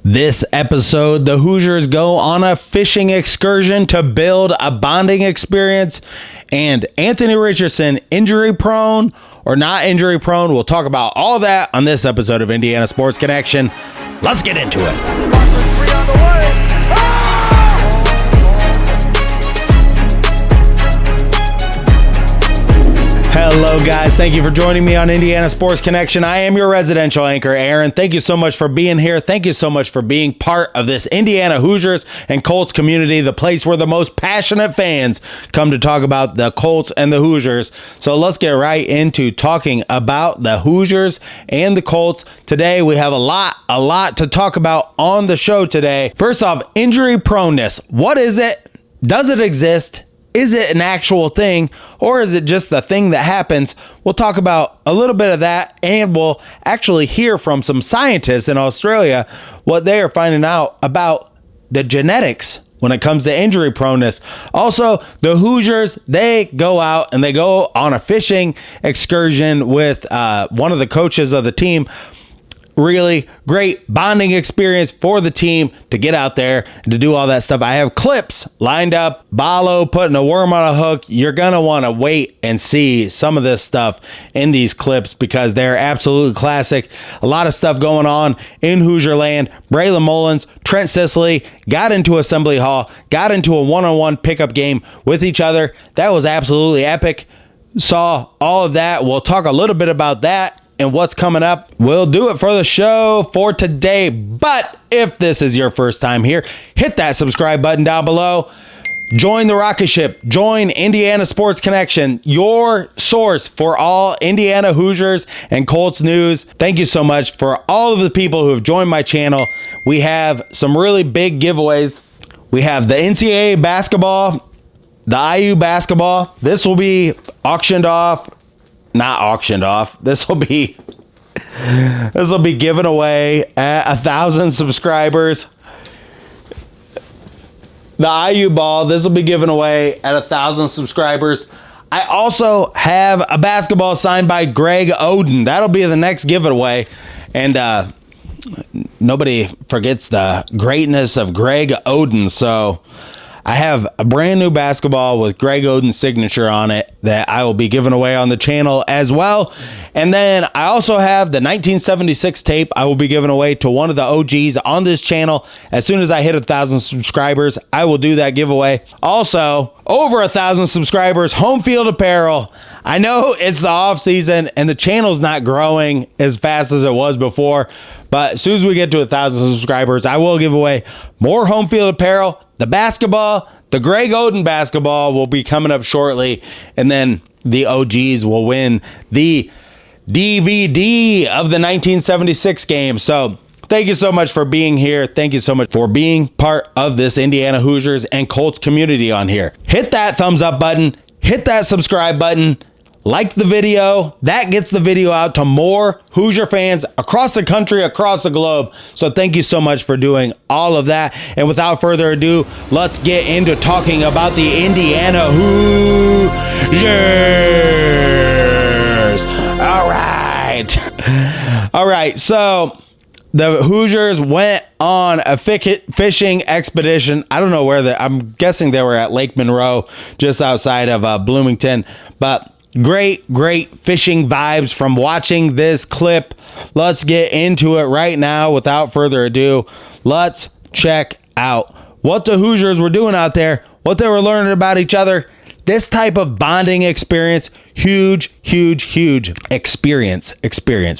This episode, the Hoosiers go on a fishing excursion to build a bonding experience, and Anthony Richardson, injury prone or not injury prone. We'll talk about all that on this episode of Indiana Sports Connection. Let's get into it. Hello guys, thank you for joining me on Indiana Sports Connection. I am your residential anchor, Aaron. Thank you so much for being here. Thank you so much for being part of this Indiana Hoosiers and Colts community, the place where the most passionate fans come to talk about the Colts and the Hoosiers. So let's get right into talking about the Hoosiers and the Colts. Today we have a lot to talk about on the show today. First off, injury proneness. What is it? Does it exist? Is it an actual thing, or is it just the thing that happens? We'll talk about a little bit of that, and we'll actually hear from some scientists in Australia what they are finding out about the genetics when it comes to injury proneness. Also, the Hoosiers, they go out and they go on a fishing excursion with one of the coaches of the team. Really great bonding experience for the team to get out there and to do all that stuff. I have clips lined up. Balo putting a worm on a hook. You're going to want to wait and see some of this stuff in these clips because they're absolutely classic. A lot of stuff going on in Hoosier land. Braylon Mullens, Trent Sisley got into Assembly Hall, got into a one-on-one pickup game with each other. That was absolutely epic. Saw all of that. We'll talk a little bit about that and what's coming up. We'll do it for the show for today. But if this is your first time here, hit that subscribe button down below. Join the rocket ship. Join Indiana Sports Connection, your source for all Indiana Hoosiers and Colts news. Thank you so much for all of the people who have joined my channel. We have some really big giveaways. We have the NCAA basketball, the IU basketball. This will be auctioned off. Not auctioned off. This will be given away at 1,000 subscribers. The IU ball, this will be given away at 1,000 subscribers. I also have a basketball signed by Greg Oden. That'll be the next giveaway. And nobody forgets the greatness of Greg Oden. So I have a brand new basketball with Greg Oden's signature on it that I will be giving away on the channel as well. And then I also have the 1976 tape I will be giving away to one of the OGs on this channel. As soon as I hit 1,000 subscribers, I will do that giveaway. Also, over 1,000 subscribers, home field apparel. I know it's the off season and the channel's not growing as fast as it was before, but as soon as we get to 1,000 subscribers, I will give away more home field apparel. The basketball, the Greg Oden basketball will be coming up shortly, and then the OGs will win the DVD of the 1976 game. So thank you so much for being here. Thank you so much for being part of this Indiana Hoosiers and Colts community on here. Hit that thumbs up button. Hit that subscribe button. Like the video. That gets the video out to more Hoosier fans across the country, across the globe. So thank you so much for doing all of that. And without further ado, let's get into talking about the Indiana Hoosiers. All right. So the Hoosiers went on a fishing expedition. I don't know where I'm guessing they were at Lake Monroe, just outside of Bloomington. But great fishing vibes from watching this clip. Let's get into it right now without further ado. Let's check out what the Hoosiers were doing out there, what they were learning about each other. This type of bonding experience, huge experience.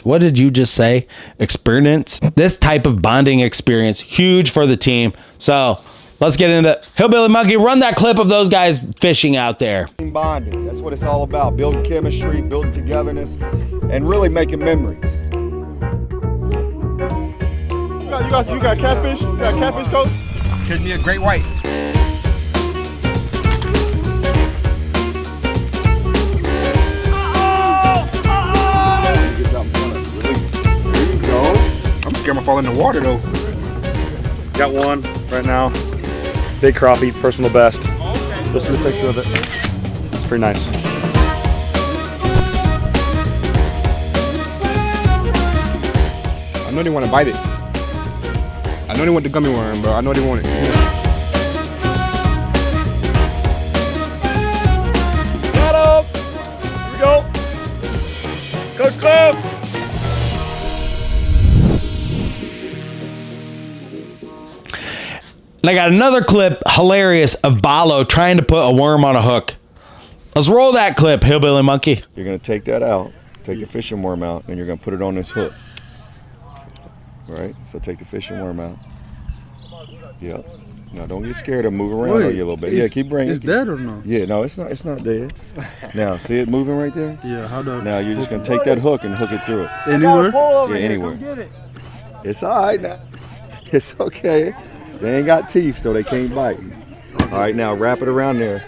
What did you just say? Experience? This type of bonding experience, huge for the team. So let's get into it. Hillbilly Monkey, run that clip of those guys fishing out there. Bonding, that's what it's all about. Building chemistry, building togetherness, and really making memories. You got catfish? You got catfish, Coach? Catch me a great white. I'm scared I'm gonna fall in the water though. Got one right now. Big crappie, personal best. Let's see a picture of it. It's pretty nice. I know they want to bite it. I know they want the gummy worm, bro. I know they want it. Got him! Here we go. Coach Club! And I got another clip, hilarious, of Balo trying to put a worm on a hook. Let's roll that clip, Hillbilly Monkey. You're going to take that out, take the fishing worm out, and you're going to put it on this hook. All right, so take the fishing worm out. Yeah. Now don't get scared of moving around on you a little bit. Yeah, keep bringing it. It's dead or no? Yeah, no, it's not dead. Now, see it moving right there? Yeah, how do I? Now you're just going to take that hook and hook it through it. Anywhere? Yeah, anywhere. It's all right now. It's okay. They ain't got teeth, so they can't bite. All right, now wrap it around there.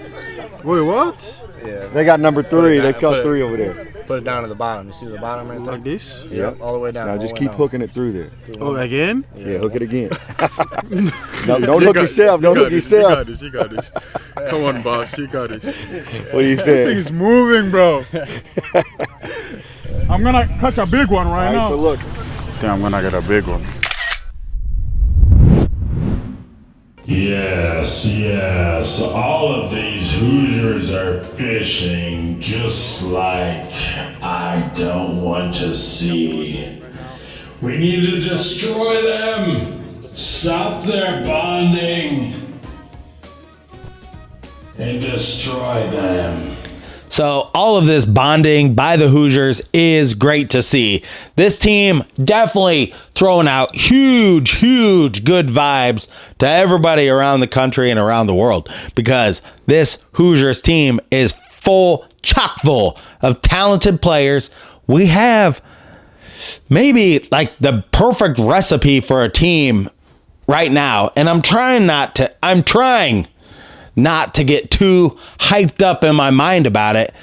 Wait, what? Yeah. They got number 3. They Put cut it- 3 over there. Put it down to the bottom. You see the bottom right there? Like this? Yep. All the way down. Now all just the keep way down. hooking it through there. Oh, again? Yeah, hook it again. No, don't hook yourself. Don't hook yourself. You got this. Come on, boss. You got this. What do you think? It's moving, bro. I'm gonna catch a big one All right right, now. so look. Damn, I'm gonna get a big one. Yes, all of these Hoosiers are fishing just like I don't want to see. We need to destroy them, stop their bonding, and destroy them. So all of this bonding by the Hoosiers is great to see. This team definitely throwing out huge good vibes to everybody around the country and around the world, because this Hoosiers team is chock full of talented players. We have maybe like the perfect recipe for a team right now. And I'm trying not to get too hyped up in my mind about it,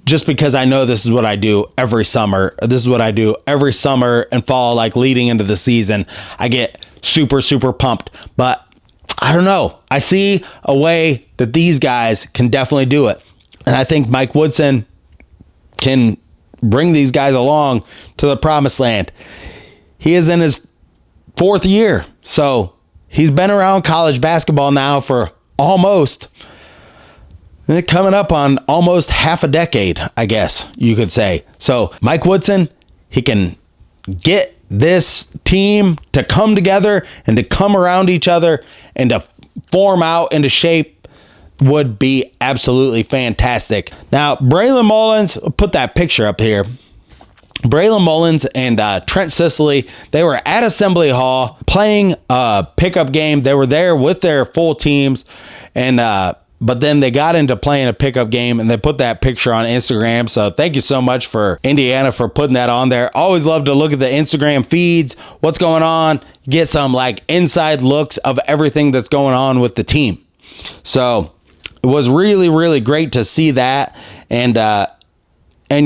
just because I know this is what I do every summer. This is what I do every summer and fall, like leading into the season. I get super pumped, but I don't know. I see a way that these guys can definitely do it. And I think Mike Woodson can bring these guys along to the promised land. He is in his 4th year, so he's been around college basketball now for coming up on almost half a decade, I guess you could say. So Mike Woodson, he can get this team to come together and to come around each other and to form out into shape would be absolutely fantastic. Now, Braylon Mullens, put that picture up here. Braylon Mullens and Trent Sisley, they were at Assembly Hall playing a pickup game. They were there with their full teams, and but then they got into playing a pickup game, and they put that picture on Instagram. So thank you so much for Indiana for putting that on there. Always love to look at the Instagram feeds, what's going on, get some like inside looks of everything that's going on with the team. So it was really great to see that. And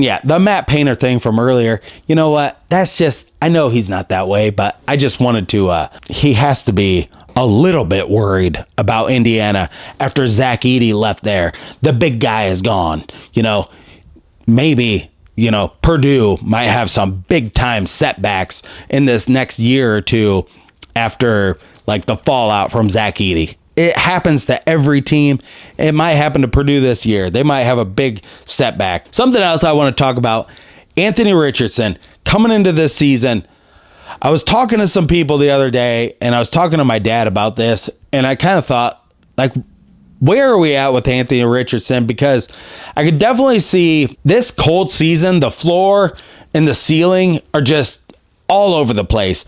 yeah, the Matt Painter thing from earlier, you know what? That's just, I know he's not that way, but I just wanted to, he has to be a little bit worried about Indiana after Zach Edey left there. The big guy is gone. You know, maybe, you know, Purdue might have some big time setbacks in this next year or two after like the fallout from Zach Edey. It happens to every team. It might happen to Purdue this year. They might have a big setback. Something else I want to talk about, Anthony Richardson coming into this season. I was talking to some people the other day, and I was talking to my dad about this, and I kind of thought, like, where are we at with Anthony Richardson? Because I could definitely see this Colts season, the floor and the ceiling are just all over the place.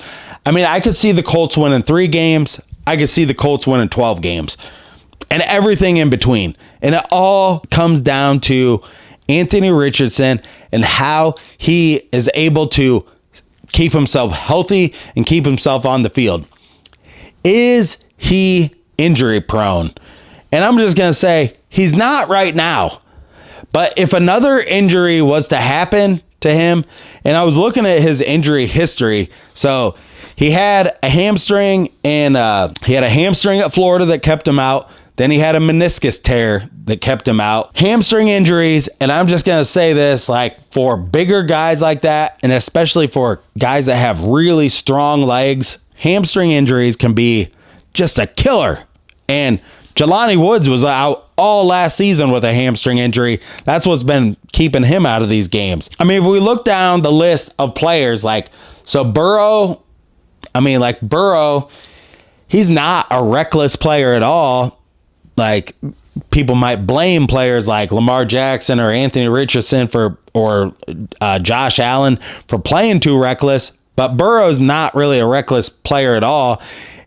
I mean, I could see the Colts winning 3 games. I could see the Colts winning 12 games and everything in between. And it all comes down to Anthony Richardson and how he is able to keep himself healthy and keep himself on the field. Is he injury prone? And I'm just going to say he's not right now. But if another injury was to happen to him, and I was looking at his injury history, so he had a hamstring, and he had a hamstring at Florida that kept him out. Then he had a meniscus tear that kept him out. Hamstring injuries, and I'm just going to say this, like for bigger guys like that, and especially for guys that have really strong legs hamstring injuries can be just a killer. And Jelani Woods was out all last season with a hamstring injury. That's what's been keeping him out of these games. I mean, if we look down the list of players, Burrow, he's not a reckless player at all. Like, people might blame players like Lamar Jackson or Anthony Richardson or Josh Allen for playing too reckless, but Burrow's not really a reckless player at all.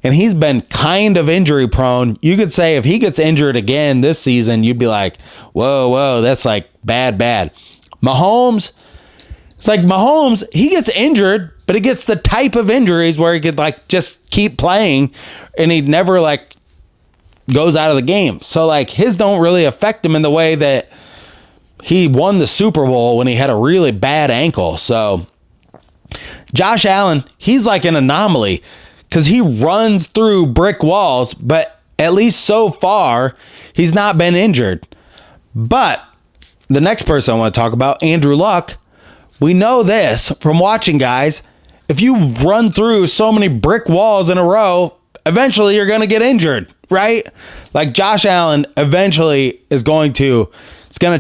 And he's been kind of injury prone. You could say if he gets injured again this season, you'd be like, whoa, that's like bad. Mahomes, he gets injured, but he gets the type of injuries where he could just keep playing and he never goes out of the game. So his don't really affect him in the way that he won the Super Bowl when he had a really bad ankle. So Josh Allen, he's like an anomaly because he runs through brick walls, but at least so far, he's not been injured. But the next person I want to talk about, Andrew Luck, we know this from watching guys. If you run through so many brick walls in a row, eventually you're going to get injured, right? Like Josh Allen eventually it's going to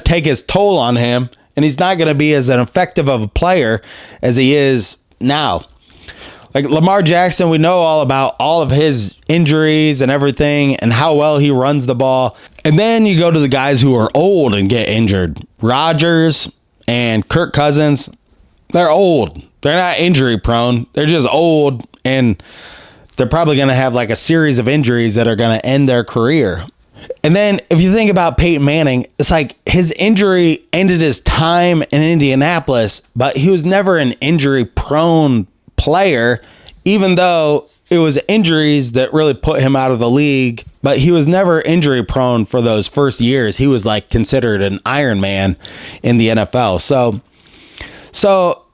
take his toll on him, and he's not going to be as an effective of a player as he is now. Like Lamar Jackson, we know all about all of his injuries and everything and how well he runs the ball. And then you go to the guys who are old and get injured. Rodgers and Kirk Cousins, they're old. They're not injury prone. They're just old, and they're probably going to have a series of injuries that are going to end their career. And then if you think about Peyton Manning, it's his injury ended his time in Indianapolis, but he was never an injury prone player, even though it was injuries that really put him out of the league. But he was never injury prone for those first years. He was considered an Iron Man in the NFL. So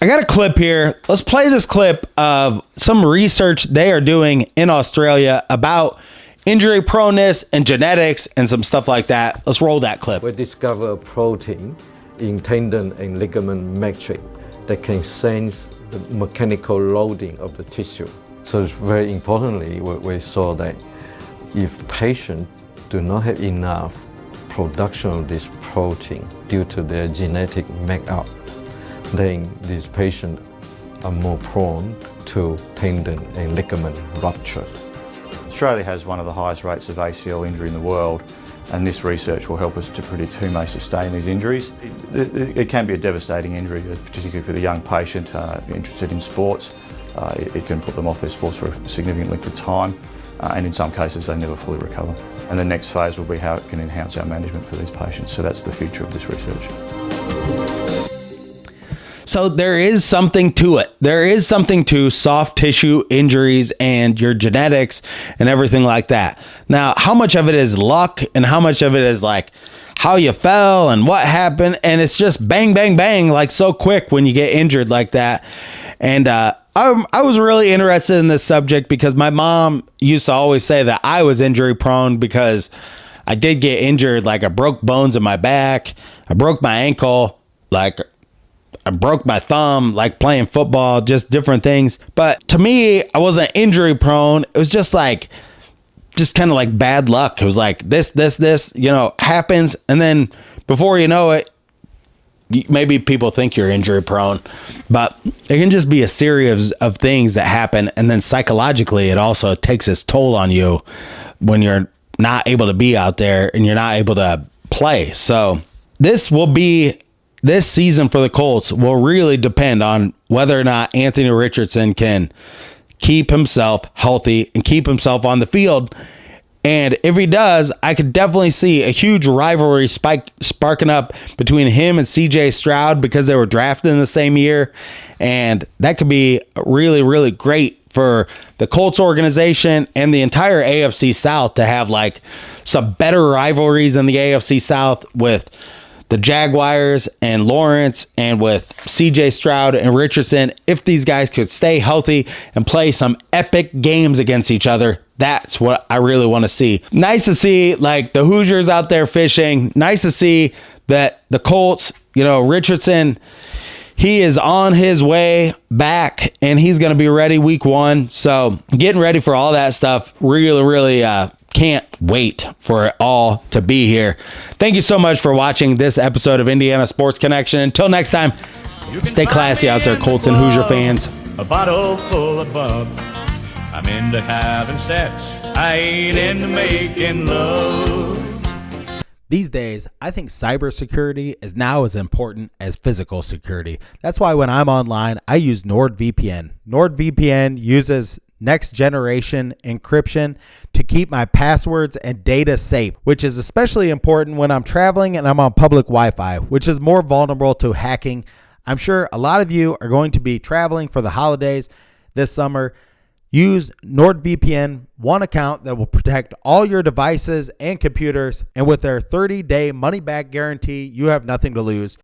I got a clip here. Let's play this clip of some research they are doing in Australia about injury proneness and genetics and some stuff like that. Let's roll that clip. We discover a protein in tendon and ligament matrix that can sense the mechanical loading of the tissue. So it's very importantly, we saw that if patients do not have enough production of this protein due to their genetic makeup, then these patients are more prone to tendon and ligament rupture. Australia has one of the highest rates of ACL injury in the world, and this research will help us to predict who may sustain these injuries. It can be a devastating injury, particularly for the young patient interested in sports. It can put them off their sports for a significant length of time, and in some cases they never fully recover. And the next phase will be how it can enhance our management for these patients. So that's the future of this research. So there is something to it. There is something to soft tissue injuries and your genetics and everything like that. Now, how much of it is luck and how much of it is how you fell and what happened? And it's just bang, bang, bang, so quick when you get injured like that. And I was really interested in this subject because my mom used to always say that I was injury prone because I did get injured. I broke bones in my back. I broke my ankle. I broke my thumb, playing football, just different things. But to me, I wasn't injury prone. It was just kind of bad luck. It was this, happens. And then before you know it, maybe people think you're injury prone, but it can just be a series of things that happen. And then psychologically, it also takes its toll on you when you're not able to be out there and you're not able to play. So this season for the Colts will really depend on whether or not Anthony Richardson can keep himself healthy and keep himself on the field. And if he does, I could definitely see a huge rivalry sparking up between him and CJ Stroud because they were drafted in the same year. And that could be really, really great for the Colts organization and the entire AFC South to have some better rivalries in the AFC South with the Jaguars and Lawrence and with CJ Stroud and Richardson. If these guys could stay healthy and play some epic games against each other, that's what I really want to see. Nice to see the Hoosiers out there fishing. Nice to see that the Colts, Richardson, He is on his way back, and he's going to be ready week 1. So getting ready for all that stuff. Really, can't wait for it all to be here. Thank you so much for watching this episode of Indiana Sports Connection. Until next time, stay classy out there, Colts and Hoosier fans. A bottle full of bub. I'm into having sex. I ain't into making love. These days, I think cybersecurity is now as important as physical security. That's why when I'm online, I use NordVPN. NordVPN uses next generation encryption to keep my passwords and data safe, which is especially important when I'm traveling and I'm on public Wi-Fi, which is more vulnerable to hacking. I'm sure a lot of you are going to be traveling for the holidays this summer. Use NordVPN, one account that will protect all your devices and computers. And with their 30-day money-back guarantee, you have nothing to lose.